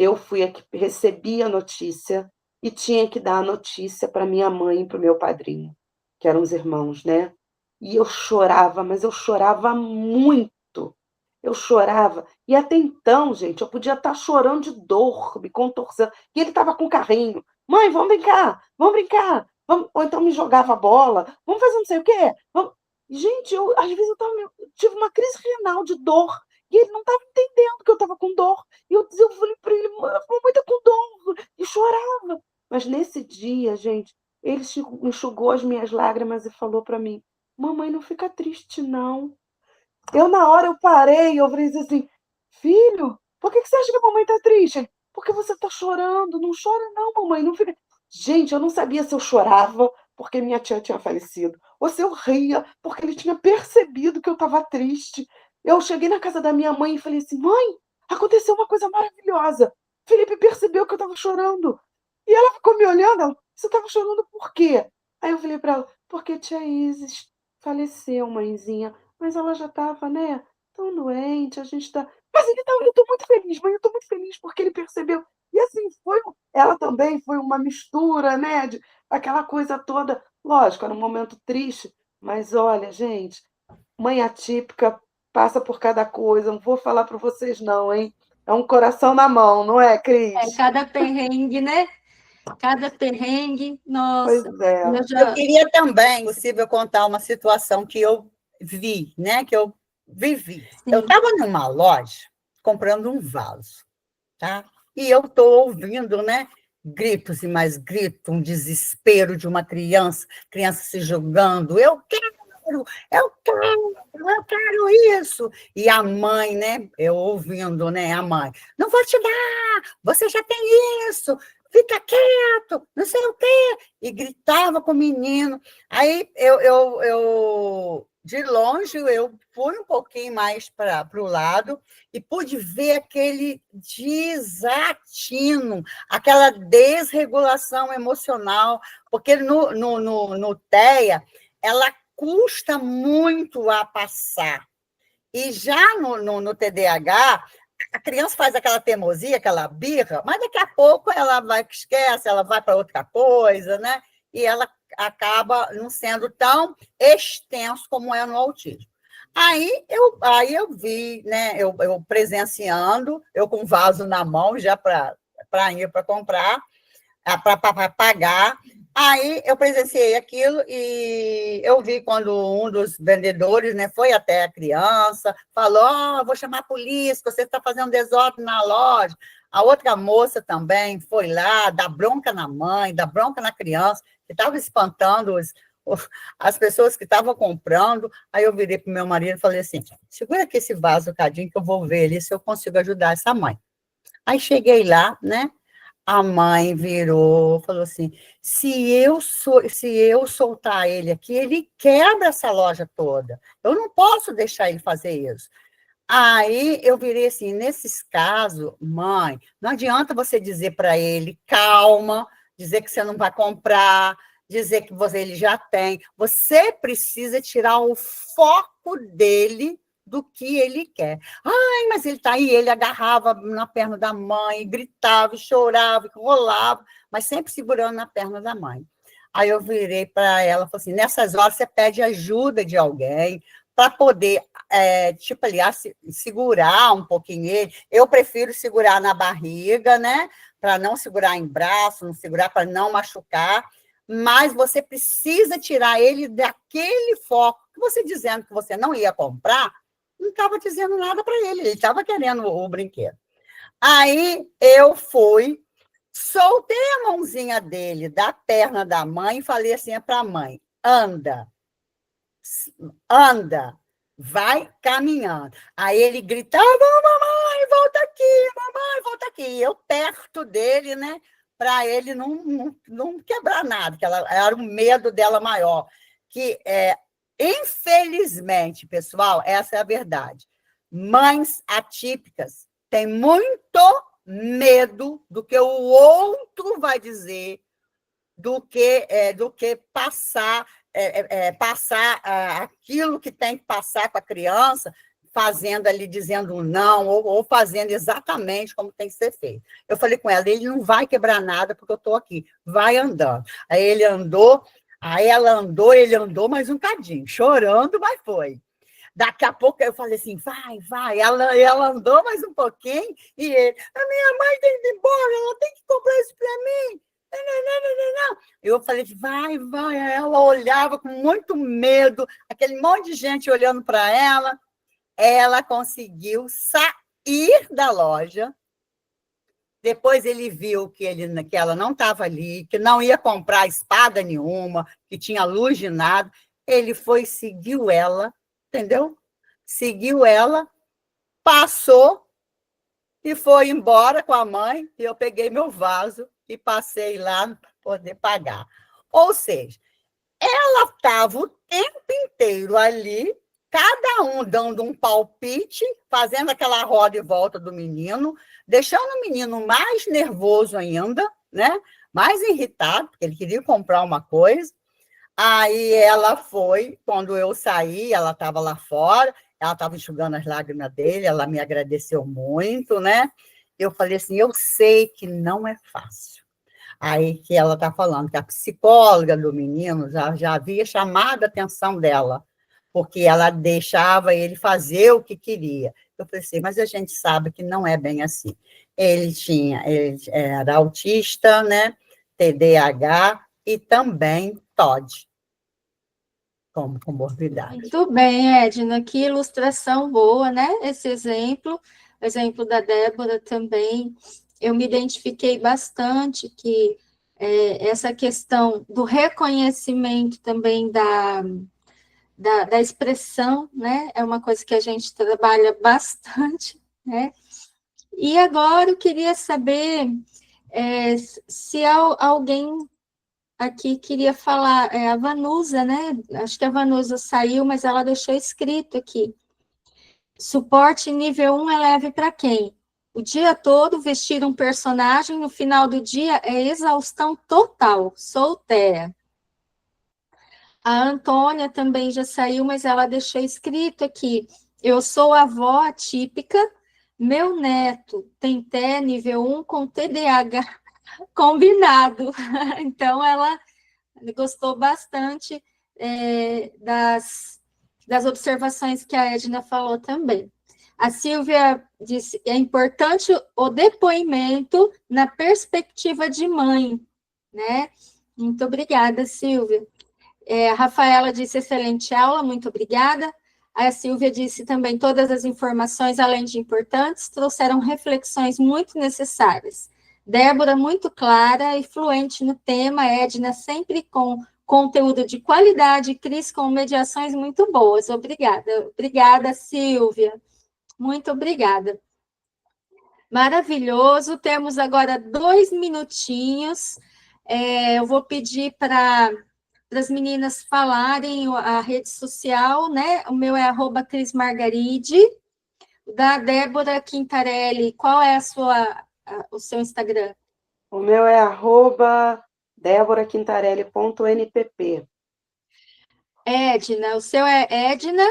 eu fui a que recebi a notícia e tinha que dar a notícia para minha mãe e para o meu padrinho, que eram os irmãos, né. E eu chorava, mas eu chorava muito. Eu chorava e até então, gente, eu podia estar chorando de dor, me contorcendo, e ele estava com o carrinho: "Mãe, vamos brincar, vamos", ou então me jogava bola: "Vamos fazer não sei o quê, vamos". Gente, eu às vezes eu tive uma crise renal de dor, e ele não estava entendendo que eu estava com dor. E eu falei para ele: Mamãe tá com dor", e chorava. Mas nesse dia, gente, ele enxugou as minhas lágrimas e falou para mim: "Mamãe, não fica triste não". Na hora eu parei, eu falei assim: "Filho, por que que você acha que a mamãe tá triste?" Ele: "Porque você tá chorando". "Não chora não, mamãe, não fica". Gente, eu não sabia se eu chorava porque minha tia tinha falecido, ou se eu ria porque ele tinha percebido que eu estava triste. Eu cheguei na casa da minha mãe e falei assim: "Mãe, aconteceu uma coisa maravilhosa. Felipe percebeu que eu estava chorando". E ela ficou me olhando, ela: "Você estava chorando por quê?" Aí eu falei para ela: "Porque tia Isis faleceu, mãezinha". Mas ela já estava, né, tão doente, a gente tá mas ele tá eu tô muito feliz, mãe, eu tô muito feliz porque ele percebeu. E assim, ela também foi uma mistura, né, de aquela coisa toda. Lógico, era um momento triste, mas olha, gente, mãe atípica passa por cada coisa, não vou falar para vocês não, hein. É um coração na mão, não é, É, Cris? cada perrengue, né? Cada perrengue, Pois nossa, é. eu Eu já. queria também, se possível, contar uma situação que eu vi, né, que eu vivi. Eu Sim, estava numa loja comprando um vaso, tá? E eu estou ouvindo, né, gritos e mais gritos, um desespero de uma criança, criança se jogando. Eu quero isso. E a mãe, né, eu ouvindo, né, a mãe, não vou te dar, você já tem isso, fica quieto, não sei o quê. E gritava com o menino. Aí de longe, eu fui um pouquinho mais para o lado e pude ver aquele desatino, aquela desregulação emocional, porque no TEA, ela custa muito a passar. E já no TDAH, a criança faz aquela teimosia, aquela birra, mas daqui a pouco ela vai esquece, ela vai para outra coisa, né? E ela acaba não sendo tão extenso como é no autismo. Aí eu vi, né? Eu presenciando, eu com vaso na mão já para ir para comprar, para pagar. Aí eu presenciei aquilo e eu vi quando um dos vendedores, né, foi até a criança, falou: "Oh, vou chamar a polícia, você está fazendo desordem na loja". A outra moça também foi lá, dar bronca na mãe, dar bronca na criança, que estava espantando as pessoas que estavam comprando. Aí eu virei para o meu marido e falei assim: "Segura aqui esse vaso, cadinho, que eu vou ver ali se eu consigo ajudar essa mãe". Aí cheguei lá, né? A mãe virou, falou assim: se eu soltar ele aqui, ele quebra essa loja toda. Eu não posso deixar ele fazer isso. Aí eu virei assim: nesses casos, mãe, não adianta você dizer para ele, calma, dizer que você não vai comprar, dizer que ele já tem. Você precisa tirar o foco dele do que ele quer. Ai, mas ele está aí, ele agarrava na perna da mãe, gritava, chorava, rolava, mas sempre segurando na perna da mãe. Aí eu virei para ela e falei assim: nessas horas você pede ajuda de alguém para poder, tipo, aliás, segurar um pouquinho ele. Eu prefiro segurar na barriga, né? Para não segurar em braço, não segurar para não machucar, mas você precisa tirar ele daquele foco. Você dizendo que você não ia comprar, não estava dizendo nada para ele estava querendo o brinquedo. Aí eu fui, soltei a mãozinha dele da perna da mãe e falei assim para a mãe: anda, anda, vai caminhando. Aí ele gritava: mamãe, volta aqui, mamãe, volta aqui. E eu perto dele, né? Para ele não quebrar nada, que era o medo dela maior. Que, infelizmente, pessoal, essa é a verdade. Mães atípicas têm muito medo do que o outro vai dizer, do que passar aquilo que tem que passar com a criança, fazendo ali, dizendo um não, ou fazendo exatamente como tem que ser feito. Eu falei com ela, ele não vai quebrar nada, porque eu estou aqui, vai andando. Aí ele andou, aí ela andou, ele andou mais um cadinho, chorando, mas foi. Daqui a pouco eu falei assim, vai. Ela andou mais um pouquinho e ele, a minha mãe tem que ir embora, ela tem que comprar isso para mim. Não. Eu falei, vai. Aí ela olhava com muito medo, aquele monte de gente olhando para ela. Ela conseguiu sair da loja. Depois ele viu que ela não estava ali, que não ia comprar espada nenhuma, que tinha luz de nada. Ele foi, seguiu ela, entendeu? Seguiu ela, passou e foi embora com a mãe. E eu peguei meu vaso e passei lá para poder pagar. Ou seja, ela estava o tempo inteiro ali, cada um dando um palpite, fazendo aquela roda e volta do menino, deixando o menino mais nervoso ainda, né? Mais irritado, porque ele queria comprar uma coisa. Aí ela foi, quando eu saí, ela estava lá fora, ela estava enxugando as lágrimas dele, ela me agradeceu muito, né? Eu falei assim, eu sei que não é fácil. Aí que ela está falando que a psicóloga do menino já havia chamado a atenção dela, porque ela deixava ele fazer o que queria. Eu pensei, mas a gente sabe que não é bem assim. Ele era autista, né? TDAH e também TOD, como comorbidade. Muito bem, Edna, que ilustração boa, né? Esse exemplo, o exemplo da Débora também. Eu me identifiquei bastante que essa questão do reconhecimento também da expressão, né? É uma coisa que a gente trabalha bastante, né? E agora eu queria saber se alguém aqui queria falar, a Vanusa, né? Acho que a Vanusa saiu, mas ela deixou escrito aqui. Suporte nível 1 é leve para quem? O dia todo vestir um personagem, no final do dia é exaustão total, solteira. A Antônia também já saiu, mas ela deixou escrito aqui. Eu sou avó atípica, meu neto tem TE nível 1 com TDAH combinado. Então, ela gostou bastante das observações que a Edna falou também. A Silvia disse, é importante o depoimento na perspectiva de mãe, né? Muito obrigada, Silvia. A Rafaela disse, excelente aula, muito obrigada. A Silvia disse também, todas as informações, além de importantes, trouxeram reflexões muito necessárias. Débora, muito clara e fluente no tema, Edna, sempre com conteúdo de qualidade, Cris com mediações muito boas. Obrigada. Obrigada, Silvia. Muito obrigada. Maravilhoso. Temos agora 2 minutinhos. Eu vou pedir para as meninas falarem a rede social, né? O meu é @crismargaride. Da Débora Quintarelli, qual é o seu Instagram? O meu é @deboraquintarelli.npp. Edna, o seu é Edna?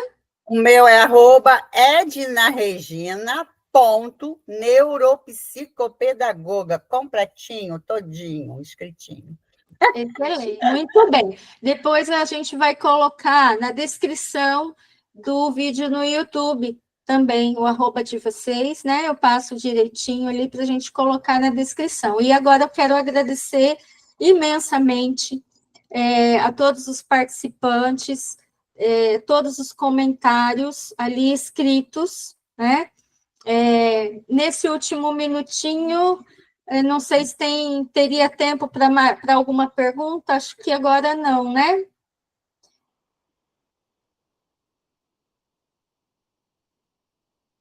O meu é @ednaregina.neuropsicopedagoga, completinho, todinho, escritinho. Excelente, muito bem. Depois a gente vai colocar na descrição do vídeo no YouTube também o @ de vocês, né? Eu passo direitinho ali para a gente colocar na descrição. E agora eu quero agradecer imensamente a todos os participantes, todos os comentários ali escritos, né? Nesse último minutinho, não sei se teria tempo para alguma pergunta, acho que agora não, né?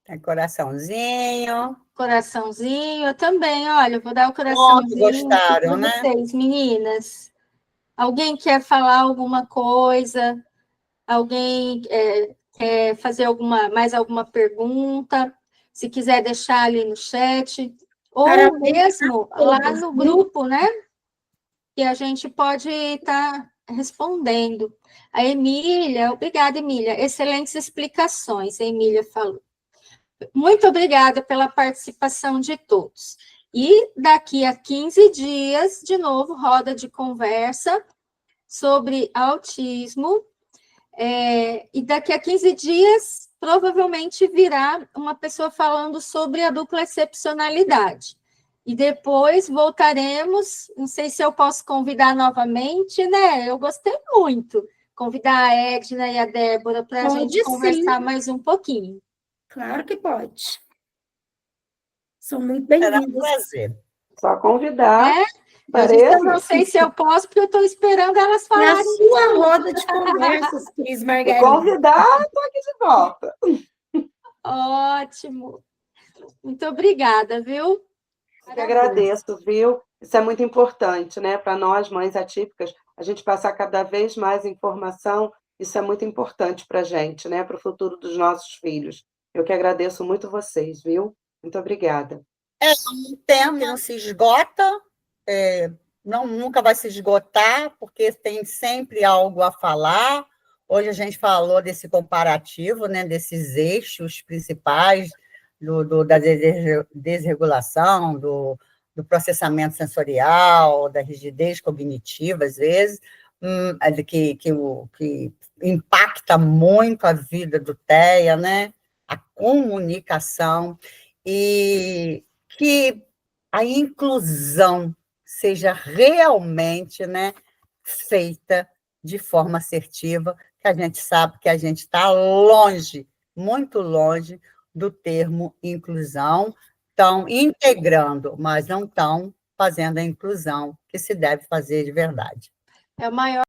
Tem coraçãozinho. Coraçãozinho, eu também, olha, eu vou dar o coraçãozinho Gostaram, para né? vocês, meninas. Alguém quer falar alguma coisa? Alguém quer fazer mais alguma pergunta? Se quiser deixar ali no chat, ou mesmo lá no grupo, né? Que a gente pode estar respondendo. A Emília, obrigada, Emília. Excelentes explicações, a Emília falou. Muito obrigada pela participação de todos. E daqui a 15 dias, de novo, roda de conversa sobre autismo. E daqui a 15 dias, provavelmente virá uma pessoa falando sobre a dupla excepcionalidade. E depois voltaremos, não sei se eu posso convidar novamente, né? Eu gostei muito. Convidar a Edna e a Débora para a gente conversar mais um pouquinho. Claro que pode. São muito Será um bem-vindos. prazer. Só convidar. Eu não sei se eu posso, porque eu estou esperando elas É a falarem. sua roda de conversas, Cris Se Margarida. convidar, estou aqui de volta. Ótimo. Muito obrigada, viu? Eu que agradeço, viu? Isso é muito importante, né? Para nós, mães atípicas, a gente passar cada vez mais informação, isso é muito importante para a gente, né? Para o futuro dos nossos filhos. Eu que agradeço muito vocês, viu? Muito obrigada. É um tema que não se esgota, nunca vai se esgotar, porque tem sempre algo a falar. Hoje a gente falou desse comparativo, né, desses eixos principais da desregulação, do processamento sensorial, da rigidez cognitiva, às vezes, que impacta muito a vida do TEA, né, a comunicação, e que a inclusão seja realmente, né, feita de forma assertiva, que a gente sabe que a gente está longe, muito longe do termo inclusão, estão integrando, mas não estão fazendo a inclusão que se deve fazer de verdade. É o maior